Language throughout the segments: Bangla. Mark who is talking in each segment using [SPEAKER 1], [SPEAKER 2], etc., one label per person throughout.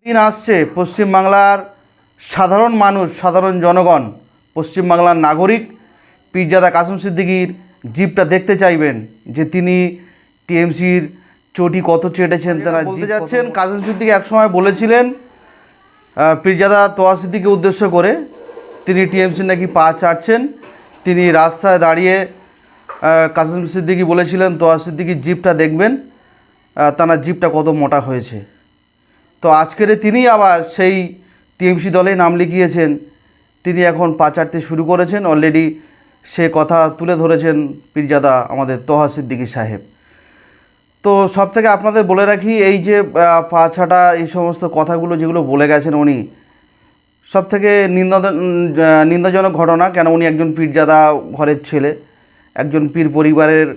[SPEAKER 1] দিন আসছে পশ্চিমবাংলার সাধারণ মানুষ, সাধারণ জনগণ, পশ্চিমবাংলার নাগরিক পীরজাদা কাসেম সিদ্দিকীর জিপটা দেখতে চাইবেন যে তিনি টিএমসির চটি কত চেটেছেন। তারা বলতে যাচ্ছেন কাসেম সিদ্দিকী একসময় বলেছিলেন পীরজাদা তোহা সিদ্দিকীকে উদ্দেশ্য করে তিনি টিএমসির নাকি পা চাটছেন। তিনি রাস্তায় দাঁড়িয়ে কাসেম সিদ্দিকী বলেছিলেন তোহা সিদ্দিকীর জিপটা দেখবেন, তার জিপটা কত মোটা হয়েছে। তো আজকের তিনি আবার সেই টিএমসি দলে নাম লিখিয়েছেন। তিনি এখন পা চাটতে শুরু করেছেন। অলরেডি সে কথা তুলে ধরেছেন পীরজাদা আমাদের তোহা সিদ্দিকী সাহেব। তো সব থেকে আপনাদের বলে রাখি, এই যে পা ছাটা এই সমস্ত কথাগুলো যেগুলো বলে গেছেন উনি, সব থেকে নিন্দাজনক ঘটনা। কেন উনি একজন পীরজাদা ঘরের ছেলে, একজন পীর পরিবারের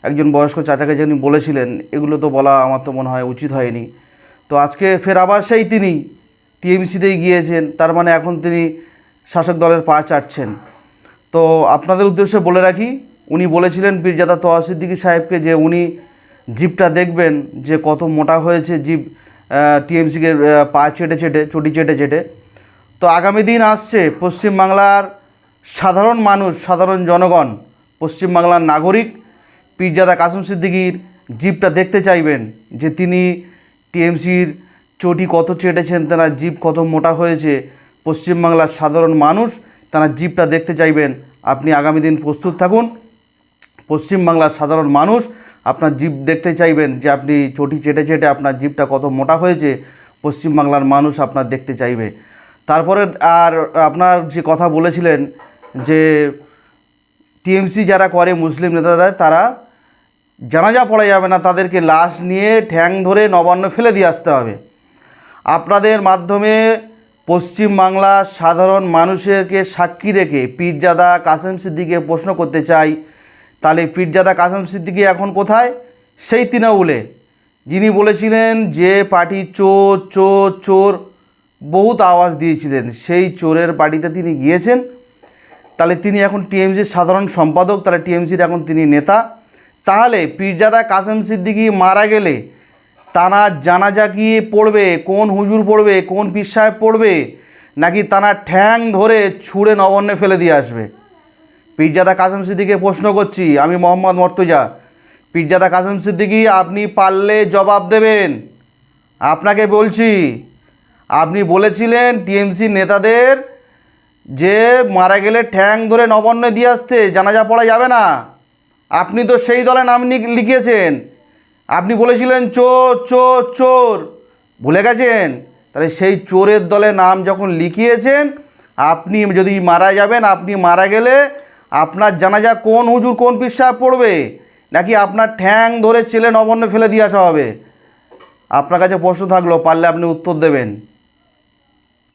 [SPEAKER 1] একজন বয়স্ক চাচাকে যিনি বলেছিলেন, এগুলো তো বলা আমার তো মনে হয় উচিত হয়নি। তো আজকে ফের আবার সেই তিনি টিএমসিতেই গিয়েছেন, তার মানে এখন তিনি শাসক দলের পা চাটছেন। তো আপনাদের উদ্দেশ্যে বলে রাখি, উনি বলেছিলেন পীরজাদা তোহা সিদ্দিকী সাহেবকে যে উনি জিপটা দেখবেন যে কত মোটা হয়েছে জিপ, টিএমসিকে পা চেটে চেটে, চটি চেটে চেটে। তো আগামী দিন আসছে পশ্চিমবাংলার সাধারণ মানুষ, সাধারণ জনগণ, পশ্চিমবাংলার নাগরিক পীরজাদা কাসেম সিদ্দিকীর জিপটা দেখতে চাইবেন যে তিনি টিএমসির চটি কত চেটেছেন, তারা জিপ কত মোটা হয়েছে। পশ্চিমবাংলার সাধারণ মানুষ তারা জিপটা দেখতে চাইবেন। আপনি আগামী দিন প্রস্তুত থাকুন। পশ্চিমবাংলার সাধারণ মানুষ আপনার জিপ দেখতে চাইবেন যে আপনি চটি চেটে চেটে আপনার জিপটা কত মোটা হয়েছে। পশ্চিমবাংলার মানুষ আপনার দেখতে চাইবে। তারপরে আর আপনার যে কথা বলেছিলেন যে টিএমসি যারা করে মুসলিম নেতারা, তারা জানাজা পড়া যাবে না, তাদেরকে লাশ নিয়ে ঠ্যাং ধরে নবান্ন ফেলে দিয়ে আসতে হবে। আপনাদের মাধ্যমে পশ্চিমবাংলার সাধারণ মানুষেরকে সাক্ষী রেখে পীরজাদা কাসেম সিদ্দিকীকে প্রশ্ন করতে চাই, তাহলে পীরজাদা কাসেম সিদ্দিকী এখন কোথায়? সেই তৃণমূলে যিনি বলেছিলেন যে পার্টি চোর চোর চোর, বহুত আওয়াজ দিয়েছিলেন, সেই চোরের পার্টিতে তিনি গিয়েছেন। তাহলে তিনি এখন টিএমসির সাধারণ সম্পাদক, তাহলে টিএমসির এখন তিনি নেতা। তাহলে পীরজাদা কাসেম সিদ্দিকী মারা গেলে তানার জানাজা কি পড়বে? কোন হুজুর পড়বে? কোন পীর সাহেব পড়বে? নাকি তানার ঠ্যাং ধরে ছুঁড়ে নবান্নে ফেলে দিয়ে আসবে? পীরজাদা কাসেম সিদ্দিকীকে প্রশ্ন করছি আমি, মোহাম্মদ মর্তুজা। পীরজাদা কাসেম সিদ্দিকী, আপনি পারলে জবাব দেবেন। আপনাকে বলছি, আপনি বলেছিলেন টিএমসি নেতাদের যে মারা গেলে ঠ্যাং ধরে নবান্নে দিয়ে আসতে, জানাজা পড়া যাবে না। আপনি তো সেই দলে নাম লিখিয়েছেন। আপনি বলেছিলেন চোর চোর চোর, ভুলে গেছেন? তাহলে সেই চোরের দলে নাম যখন লিখিয়েছেন, আপনি যদি মারা যাবেন, আপনি মারা গেলে আপনার জানাজা কোন হুজুর কোন পীর সাহেব পড়বে? নাকি আপনার ঠ্যাং ধরে চেলে নবান্নে ফেলে দিয়ে আসা হবে? আপনার কাছে প্রশ্ন থাকলো, পারলে আপনি উত্তর দেবেন।